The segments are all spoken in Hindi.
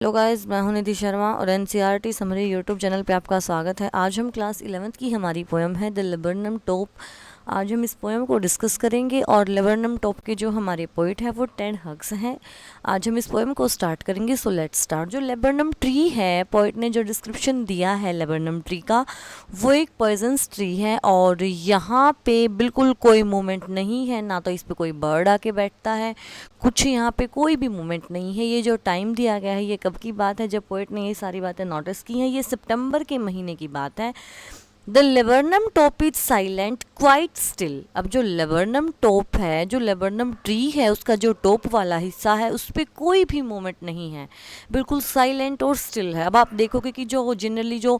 हेलो गाइस, मैं हूं निधि शर्मा और एनसीईआरटी समरी यूट्यूब चैनल पे आपका स्वागत है। आज हम क्लास 11th की हमारी पोएम है द लेबरनम टोप। आज हम इस पोएम को डिस्कस करेंगे और लेबरनम टोप के जो हमारे पोइट है वो टेड हग्स हैं। आज हम इस पोएम को स्टार्ट करेंगे। So let's start. जो लेबरनम ट्री है, पोइट ने जो डिस्क्रिप्शन दिया है लेबरनम ट्री का, वो एक पॉइजनस ट्री है और यहाँ पे बिल्कुल कोई मूवमेंट नहीं है, ना तो इस पे कोई बर्ड आके बैठता है, कुछ यहाँ पे कोई भी मूवमेंट नहीं है। ये जो टाइम दिया गया है ये कब की बात है जब पोइट ने ये सारी बातें नोटिस की हैं? ये सितंबर के महीने की बात है। द लेबरनम टोप इज साइलेंट क्वाइट स्टिल। अब जो लेबरनम टोप है, जो लेबरनम ट्री है, उसका जो टोप वाला हिस्सा है उस पर कोई भी मूवमेंट नहीं है, बिल्कुल साइलेंट और स्टिल है। अब आप देखोगे कि जो जनरली जो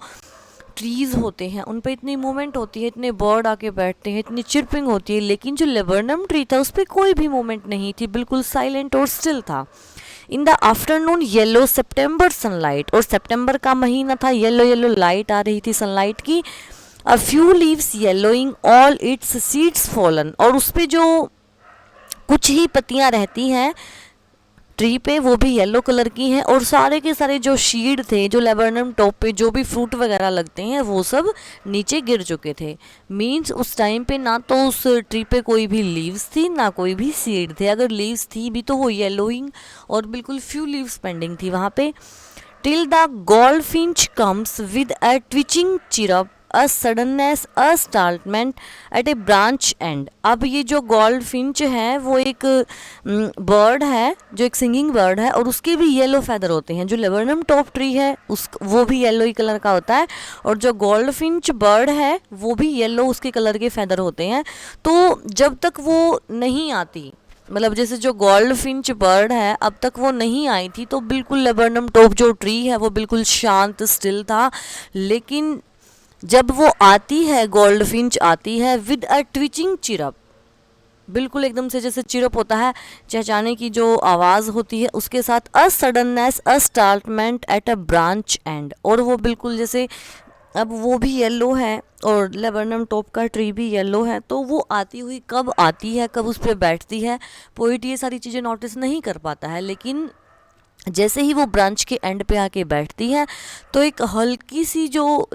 ट्रीज़ होते हैं उन पर इतनी मूवमेंट होती है, इतने बर्ड आके बैठते हैं, इतनी चिरपिंग होती है, लेकिन जो लेबरनम ट्री था उस पर कोई भी मूवमेंट नहीं थी, बिल्कुल साइलेंट और स्टिल था। In the afternoon yellow September sunlight, और सितंबर का महीना था, येलो येलो लाइट आ रही थी सनलाइट की। A few leaves yellowing all it's seeds fallen, और उस पर जो कुछ ही पत्तियां रहती हैं ट्री पे वो भी येलो कलर की हैं, और सारे के सारे जो शीड थे, जो लेबरनम टॉप पे जो भी फ्रूट वगैरह लगते हैं वो सब नीचे गिर चुके थे। मीन्स उस टाइम पे ना तो उस ट्री पे कोई भी लीव्स थी ना कोई भी सीड थे। अगर लीव्स थी भी तो वो येलोइंग और बिल्कुल फ्यू लीव्स पेंडिंग थी वहाँ पे। Till the goldfinch comes with a twitching chirp, a suddenness, a startlement at a branch end. अब ये जो गोल्ड फिंच है वो एक बर्ड है, जो एक सिंगिंग बर्ड है, और उसके भी येलो फेदर होते हैं। जो लेबरनम टॉप ट्री है उस वो भी येलो ही कलर का होता है, और जो गोल्ड फिंच बर्ड है वो भी येलो उसके कलर के फेदर होते हैं। तो जब तक वो नहीं आती, मतलब जैसे जो गोल्ड फिंच बर्ड है अब तक वो नहीं आई थी, तो बिल्कुल लेबरनम टॉप जो ट्री है वो बिल्कुल शांत स्टिल था। लेकिन जब वो आती है, गोल्ड फिंच आती है विद अ ट्विचिंग चिरप, बिल्कुल एकदम से जैसे चिरप होता है, चहचाने की जो आवाज़ होती है, उसके साथ a suddenness, a startlement at a branch and, और वो बिल्कुल जैसे, अब वो भी येलो है और लेबरनम टॉप का ट्री भी येलो है, तो वो आती हुई कब आती है, कब उस पर बैठती है, पोइट ये सारी चीज़ें नोटिस नहीं कर पाता है। लेकिन जैसे ही वो ब्रांच के एंड पे आके बैठती है तो एक हल्की सी जो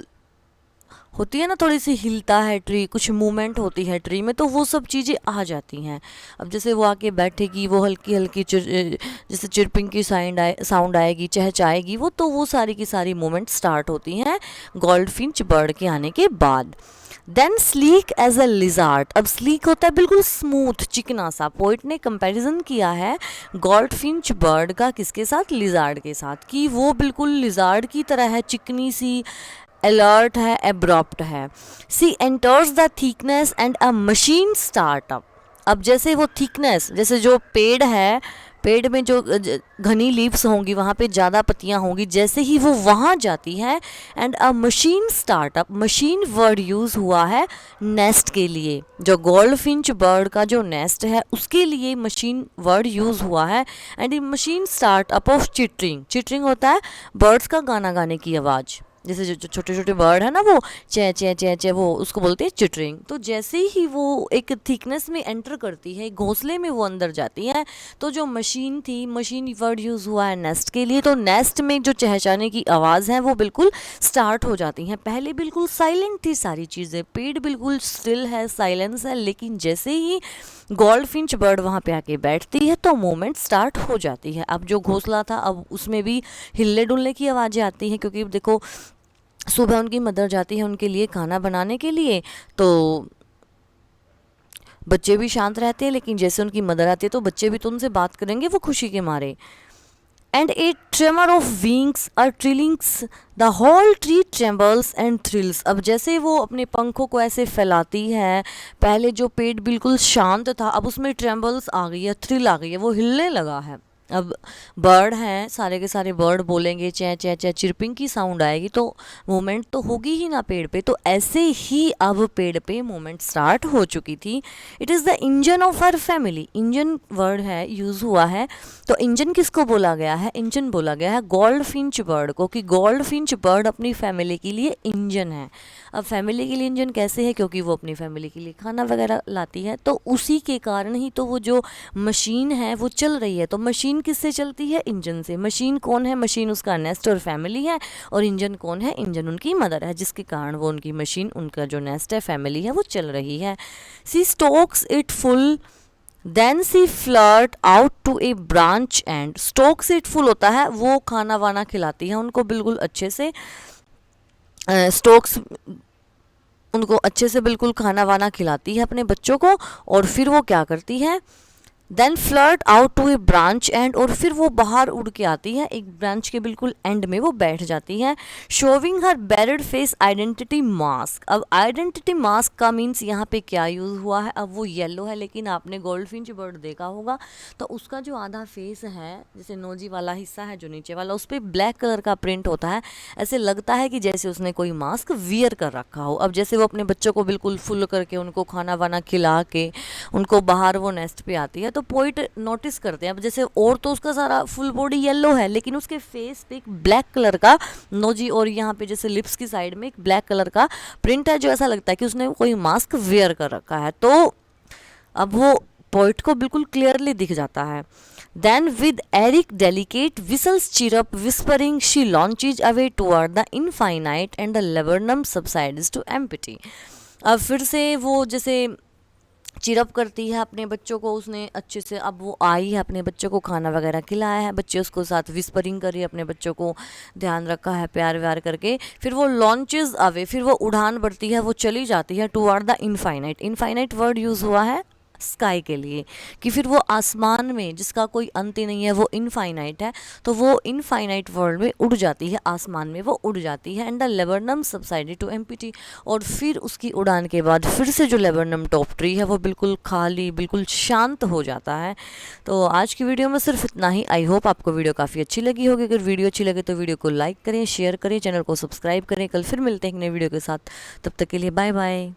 होती है ना, थोड़ी सी हिलता है ट्री, कुछ मूवमेंट होती है ट्री में, तो वो सब चीज़ें आ जाती हैं। अब जैसे वो आके बैठेगी, वो हल्की हल्की जैसे चिरपिंग की साउंड आएगी, चहचाएगी वो, तो वो सारी की सारी मूवमेंट स्टार्ट होती हैं गोल्डफिंच बर्ड के आने के बाद। Then sleek as a lizard. अब स्लीक होता है बिल्कुल स्मूथ, चिकना सा। पोइट ने कंपैरिजन किया है गोल्डफिंच बर्ड का किसके साथ? लिजार्ड के साथ, कि वो बिल्कुल लिजार्ड की तरह है, चिकनी सी, अलर्ट है, एब्रॉप्ट है। She enters the thickness and a machine startup. अब जैसे वो थिकनेस, जैसे जो पेड़ है, पेड़ में जो घनी लीव्स होंगी, वहाँ पे ज़्यादा पत्तियाँ होंगी, जैसे ही वो वहाँ जाती है, and a machine startup, machine word use हुआ है नेस्ट के लिए। जो गोल्डफिंच बर्ड का जो नेस्ट है उसके लिए मशीन वर्ड यूज़ हुआ है। And machine startup of chittering, chittering होता है बर्ड्स का गाना गाने की आवाज़, जैसे जो छोटे छोटे बर्ड है ना वो चे चे चे चे, वो उसको बोलते हैं चिटरिंग। तो जैसे ही वो एक थिकनेस में एंटर करती है, घोंसले में वो अंदर जाती है, तो जो मशीन थी, मशीन वर्ड यूज़ हुआ है नेस्ट के लिए, तो नेस्ट में जो चहचहाने की आवाज़ है वो बिल्कुल स्टार्ट हो जाती हैं। पहले बिल्कुल साइलेंट थी सारी चीज़ें, पेड़ बिल्कुल स्टिल है, साइलेंस है, लेकिन जैसे ही गोल्डफिंच बर्ड वहाँ पे आके बैठती है तो मूवमेंट स्टार्ट हो जाती है। अब जो घोंसला था अब उसमें भी हिलने डुलने की आवाज़ें आती हैं, क्योंकि देखो सुबह उनकी मदर जाती है उनके लिए खाना बनाने के लिए, तो बच्चे भी शांत रहते हैं, लेकिन जैसे उनकी मदर आती है तो बच्चे भी तो उनसे बात करेंगे वो खुशी के मारे। And a tremor of wings are trillings, the whole tree trembles and thrills. अब जैसे वो अपने पंखों को ऐसे फैलाती है, पहले जो पेड़ बिल्कुल शांत था अब उसमें ट्रेम्बल्स आ गई है, थ्रिल आ गई है, वो हिलने लगा है। अब बर्ड हैं, सारे के सारे बर्ड बोलेंगे, चे चे चे, चिरपिंग की साउंड आएगी, तो मूवमेंट तो होगी ही ना पेड़ पे। तो ऐसे ही अब पेड़ पे मूवमेंट स्टार्ट हो चुकी थी। It is the engine of our family, engine word है यूज़ हुआ है। तो इंजन किसको बोला गया है? इंजन बोला गया है गोल्डफिंच बर्ड को, कि गोल्डफिंच बर्ड अपनी फैमिली के लिए इंजन है। अब फैमिली के लिए इंजन कैसे है? क्योंकि वो अपनी फैमिली के लिए खाना वगैरह लाती है, तो उसी के कारण ही तो वो जो मशीन है वो चल रही है। तो मशीन मशीन किससे चलती है? इंजन से। मशीन कौन है? मशीन उसका नेस्ट और फैमिली है, और इंजन कौन है? इंजन उनकी मदर है, जिसके कारण वो उनकी मशीन, उनका जो नेस्ट है, फैमिली है, वो चल रही है। She stokes it full then she flirt out to a branch end. Stoke से इट फुल होता है, वो खाना वाना खिलाती है उनको बिल्कुल अच्छे से। स्टोक्स उनको अच्छे से बिल्कुल खाना वाना खिलाती है अपने बच्चों को, और फिर वो क्या करती है? Then flirt out to a branch and, और फिर वो बाहर उड़ के आती है, एक ब्रांच के बिल्कुल एंड में वो बैठ जाती है। शोविंग हर बैरिड फेस आइडेंटिटी मास्क। अब आइडेंटिटी मास्क का मीन्स यहाँ पे क्या यूज़ हुआ है? अब वो येलो है, लेकिन आपने गोल्डफिंच बर्ड देखा होगा तो उसका जो आधा फेस है, जैसे नोजी वाला हिस्सा है जो नीचे वाला, उस पर ब्लैक कलर का प्रिंट होता है। ऐसे लगता है कि जैसे उसने कोई मास्क वियर कर रखा हो। अब जैसे वो अपने बच्चों को बिल्कुल फुल करके उनको खाना वाना खिला के उनको बाहर वो नेस्ट पे आती है, तो पोइट नोटिस करते हैं। अब जैसे और तो उसका सारा फुल बॉडी येलो है, लेकिन उसके फेस पे एक ब्लैक कलर का नोजी और यहाँ पे जैसे लिप्स की साइड में एक ब्लैक कलर का प्रिंट है, जो ऐसा लगता है कि उसने कोई मास्क वेयर कर रखा है। तो अब वो पोइट को बिल्कुल क्लियरली दिख जाता है। Then with Eric delicate whistles chirrup whispering she launches away toward the infinite and the laburnum subsides to empty। अब फिर से वो जैसे चिरप करती है अपने बच्चों को, उसने अच्छे से, अब वो आई है, अपने बच्चों को खाना वगैरह खिलाया है, बच्चे उसको साथ विस्परिंग करी, अपने बच्चों को ध्यान रखा है प्यार व्यार करके। फिर वो लॉन्चेस अवे, फिर वो उड़ान बढ़ती है, वो चली जाती है toward the infinite. Infinite word use हुआ है स्काई के लिए, कि फिर वो आसमान में जिसका कोई अंत ही नहीं है, वो इनफाइनाइट है, तो वो इनफाइनाइट वर्ल्ड में उड़ जाती है, आसमान में वो उड़ जाती है। And the laburnum subsided to empty, और फिर उसकी उड़ान के बाद फिर से जो लेबरनम टॉप ट्री है वो बिल्कुल खाली, बिल्कुल शांत हो जाता है। तो आज की वीडियो में सिर्फ इतना ही। आई होप आपको वीडियो काफ़ी अच्छी लगी होगी। अगर वीडियो अच्छी लगे तो वीडियो को लाइक करें, शेयर करें, चैनल को सब्सक्राइब करें। कल फिर मिलते हैं एक नई वीडियो के साथ, तब तक के लिए बाय बाय।